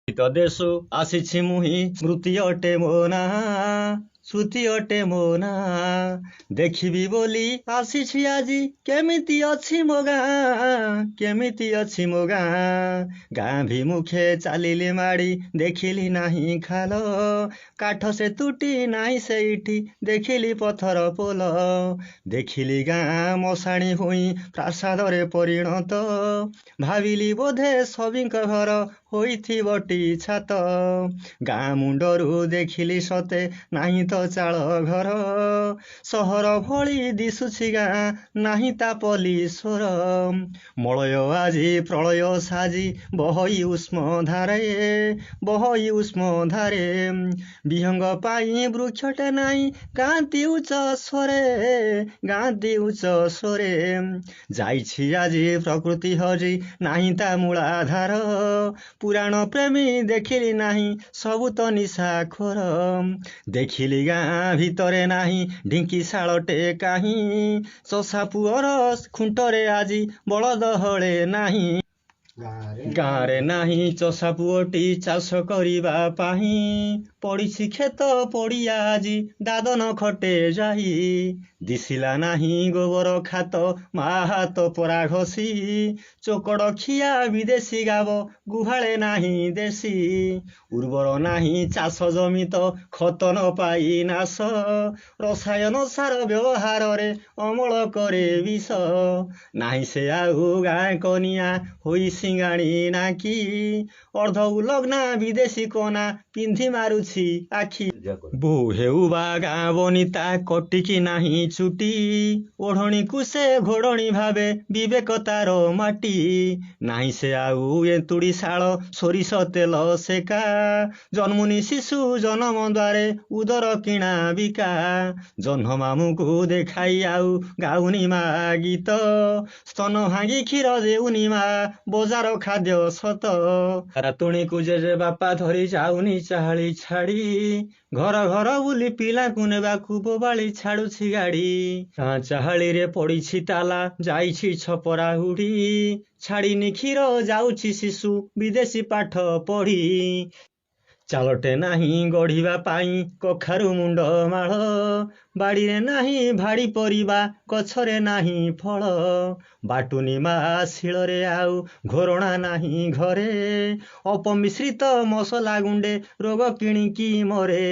ତ ଦେଶୁ ଆସିଛି ମୁହିଁ ସ୍ମୃତି ଅଟେ ମୋ ନାଁ ଶ୍ରୁତି ଅଟେ ମୋ ନାଁ ଦେଖିବି ବୋଲି ଆସିଛି ଆଜି କେମିତି ଅଛି ମୋ ଗାଁ କେମିତି ଅଛି ମୋ ଗାଁ ଭିମୁଖେ ଚାଲିଲି ମାଡ଼ି ଦେଖିଲି ନାହିଁ ଖାଲ କାଠ ସେ ତୁଟି ନାହିଁ ସେଇଠି ଦେଖିଲି ପଥର ପୋଲ ଦେଖିଲି ଗାଁ ମଶାଣି ହୋଇ ପ୍ରାସାଦରେ ପରିଣତ ଭାବିଲି ବୋଧେ ସଭିଙ୍କ ଘର ହୋଇଥିବଟି ଛାତ ଗାଁ ମୁଣ୍ଡରୁ ଦେଖିଲି ସତେ ନାହିଁ ତ ଚାଳ ଘର ସହର ଭଳି ଦିଶୁଛି ଗାଁ ନାହିଁ ତା ପଲିଶ୍ୱର ମଳୟ ଆଜି ପ୍ରଳୟ ସାଜି ବହଇ ଉଷ୍ମ ଧାରେ ବିହଙ୍ଗ ପାଇଁ ବୃକ୍ଷଟେ ନାହିଁ ଗାଆନ୍ତି ଉଚ୍ଚ ସ୍ୱରେ ଯାଇଛି ଆଜି ପ୍ରକୃତି ହଜି ନାହିଁ ତା ମୂଳାଧାର ପୁରାଣ ପ୍ରେମୀ ଦେଖିଲି ନାହିଁ ସବୁ ତ ନିଶାଖୋର ଦେଖିଲି ଗାଁ ଭିତରେ ନାହିଁ ଢିଙ୍କି ଶାଳଟେ କାହିଁ ଚଷା ପୁଅର ଖୁଣ୍ଟରେ ଆଜି ବଳଦ ହଳେ ନାହିଁ ଗାଁରେ ନାହିଁ ଚଷା ପୁଅଟି ଚାଷ କରିବା ପାଇଁ ପଡ଼ିଛି କ୍ଷେତ ପଡ଼ିଆ ଆଜି ଦାଦନ ଖଟେ ଯାଇ ଦିଶିଲା ନାହିଁ ଗୋବର ଖାତ ମା ହାତ ପରା ଘଷି ଚୋକଡ଼ ଖିଆ ବିଦେଶୀ ଗାବ ଗୁହାଳେ ନାହିଁ ଦେଶୀ ଉର୍ବର ନାହିଁ ଚାଷ ଜମି ତ ଖତ ନ ପାଇ ନାଶ ରସାୟନ ସାର ବ୍ୟବହାରରେ ଅମଳ କରେ ବିଷ ନାହିଁ ସେ ଆଉ ଗାଁ କନିଆ ହୋଇ ସିଙ୍ଗାଣି ନାକି ଅର୍ଦ୍ଧ ଉଲଗ୍ନା ବିଦେଶୀ କନା ପିନ୍ଧି ମାରୁଛି ଆଖି ବୋଉ ହେଉ ବା ଗାଁ ବନିତା କଟିକି ନାହିଁ ଚୁଟି ଓଢ଼ଣୀକୁ ସେ ଘୋଡ଼ଣୀ ଭାବେ ବିବେକ ତାର ମାଟି ନାହିଁ ସେ ଆଉ ଏନ୍ତୁଡ଼ି ଶାଳ ସୋରିଷ ତେଲ ସେକା ଜନ୍ମୁନି ଶିଶୁ ଜନମ ଦ୍ୱାରେ ଉଦର କିଣା ବିକା ଜହ୍ନ ମାମୁଁକୁ ଦେଖାଇ ଆଉ ଗାଉନି ମା ଗୀତ ସ୍ତନ ଭାଙ୍ଗି କ୍ଷୀର ଦେଉନି ମା ବଜାର ଖାଦ୍ୟ ସତ ରାତୁଣୀକୁ ଜେଜେ ବାପା ଧରି ଯାଉନି ଚାହାଳି ଛାଡ଼ି ଘର ଘର ବୁଲି ପିଲାକୁ ନେବାକୁ ବୋବାଳି ଛାଡୁଛି ଗାଡ଼ି ଚାହାଳିରେ ପଡ଼ିଛି ତାଲା ଯାଇଛି ଛପରା ଉଡ଼ି ଛାଡ଼ିନି କ୍ଷୀର ଯାଉଛି ଶିଶୁ ବିଦେଶୀ ପାଠ ପଢ଼ି ଚାଲଟେ ନାହିଁ ଗଢ଼ିବା ପାଇଁ କଖାରୁ ମୁଣ୍ଡ ମାଳ ବାଡ଼ିରେ ନାହିଁ ଭାଡ଼ି ପରିବା ଗଛରେ ନାହିଁ ଫଳ ବାଟୁନି ମା ଶିଳରେ ଆଉ ଘୋରଣା ନାହିଁ ଘରେ ଅପମିଶ୍ରିତ ମସଲା ଗୁଣ୍ଡେ ରୋଗ କିଣିକି ମରେ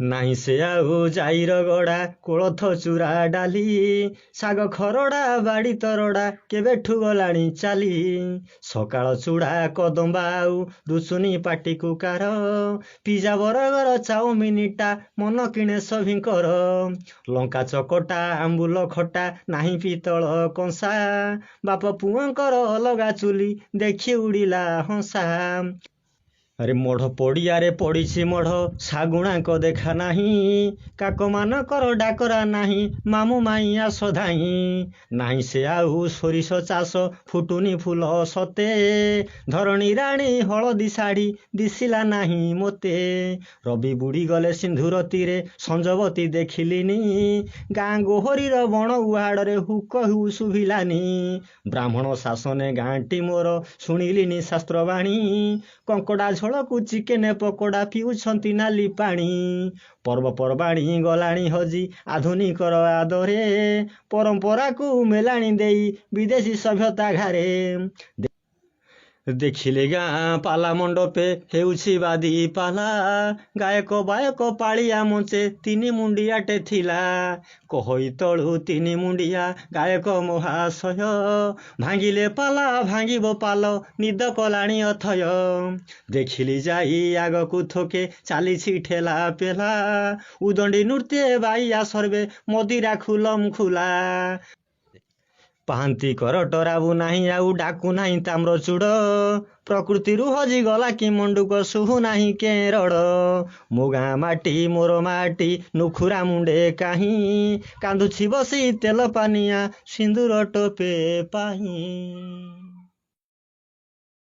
ନାହିଁ ସେ ଆଉ ଜାଇର ଗଡ଼ା କୋଳଥ ଚୂରା ଡାଲି ଶାଗ ଖରଡ଼ା ବାଡ଼ି ତରଡ଼ା କେବେଠୁ ଗଲାଣି ଚାଲି ସକାଳ ଚୂଡ଼ା କଦମ୍ବା ଆଉ ରୁଚୁନି ପାଟିକୁ କାର ପିଜା ବରଗର ଚାଉମିନିଟା ମନ କିଣେ ସଭିଙ୍କର ଲଙ୍କା ଚକଟା ଆମ୍ବୁଲ ଖଟା ନାହିଁ ପିତଳ କଂସା ବାପ ପୁଅଙ୍କର ଅଲଗା ଚୁଲି ଦେଖି ଉଡ଼ିଲା ହଂସା ଆରେ ମଢ଼ ପଡ଼ିଆରେ ପଡ଼ିଛି ମଢ଼ ଶାଗୁଣାଙ୍କ ଦେଖା ନାହିଁ କାକମାନଙ୍କର ଡାକରା ନାହିଁ ମାମୁଁ ମାଇଁ ଆସ ଧାଇଁ ନାହିଁ ସେ ଆଉ ସୋରିଷ ଚାଷ ଫୁଟୁନି ଫୁଲ ସତେ ଧରଣୀ ରାଣୀ ହଳଦୀ ଶାଢ଼ୀ ଦିଶିଲା ନାହିଁ ମୋତେ ରବି ବୁଡ଼ି ଗଲେ ସିନ୍ଧୁର ତୀରେ ସଞ୍ଜବତୀ ଦେଖିଲିନି ଗାଁ ଗୋହରୀର ବଣ ଉହାଡ଼ରେ ହୁକ ହୁ ଶୁଭିଲାନି ବ୍ରାହ୍ମଣ ଶାସନେ ଗାଁଟି ମୋର ଶୁଣିଲିନି ଶାସ୍ତ୍ରବାଣୀ କଙ୍କଡ଼ା ଝୋଳକୁ ଚିକେନ ପକୋଡ଼ା ପିଉଛନ୍ତି ନାଲି ପାଣି ପର୍ବପର୍ବାଣୀ ଗଲାଣି ହଜି ଆଧୁନିକର ଆଦରେ ପରମ୍ପରାକୁ ମେଲାଣି ଦେଇ ବିଦେଶୀ ସଭ୍ୟତା ଘାରେ ଦେଖିଲେ ଗାଁ ପାଲା ମଣ୍ଡପେ ହେଉଛି ବାଦି ପାଲା ଗାୟକ ବାୟକ ପାଳିଆ ମଞ୍ଚେ ତିନି ମୁଣ୍ଡିଆଟେ ଥିଲା କହଇ ତଳୁ ତିନି ମୁଣ୍ଡିଆ ଗାୟକ ମହାଶୟ ଭାଙ୍ଗିଲେ ପାଲା ଭାଙ୍ଗିବ ପାଲ ନିଦ କଲାଣି ଅଥୟ ଦେଖିଲି ଯାଇ ଆଗକୁ ଥୋକେ ଚାଲିଛି ଠେଲା ପେଲା ଉଦଣ୍ଡି ନୃତ୍ୟ ବାଇଆ ସର୍ବେ ମଦିରା ଖୁଲମ ଖୁଲା ପାହାନ୍ତି କରଟ ରାବୁ ନାହିଁ ଆଉ ଡାକୁ ନାହିଁ ତାମ୍ର ଚୂଡ଼ ପ୍ରକୃତିରୁ ହଜିଗଲା କି ମଣ୍ଡୁକ ସୁହୁ ନାହିଁ କେରଡ଼ ମୋ ଗାଁ ମାଟି ମୋର ମାଟି ନୁଖୁରା ମୁଣ୍ଡେ କାହିଁ କାନ୍ଦୁଛି ବସି ତେଲ ପାନିଆ ସିନ୍ଦୁର ଟୋପେ ପାଇଁ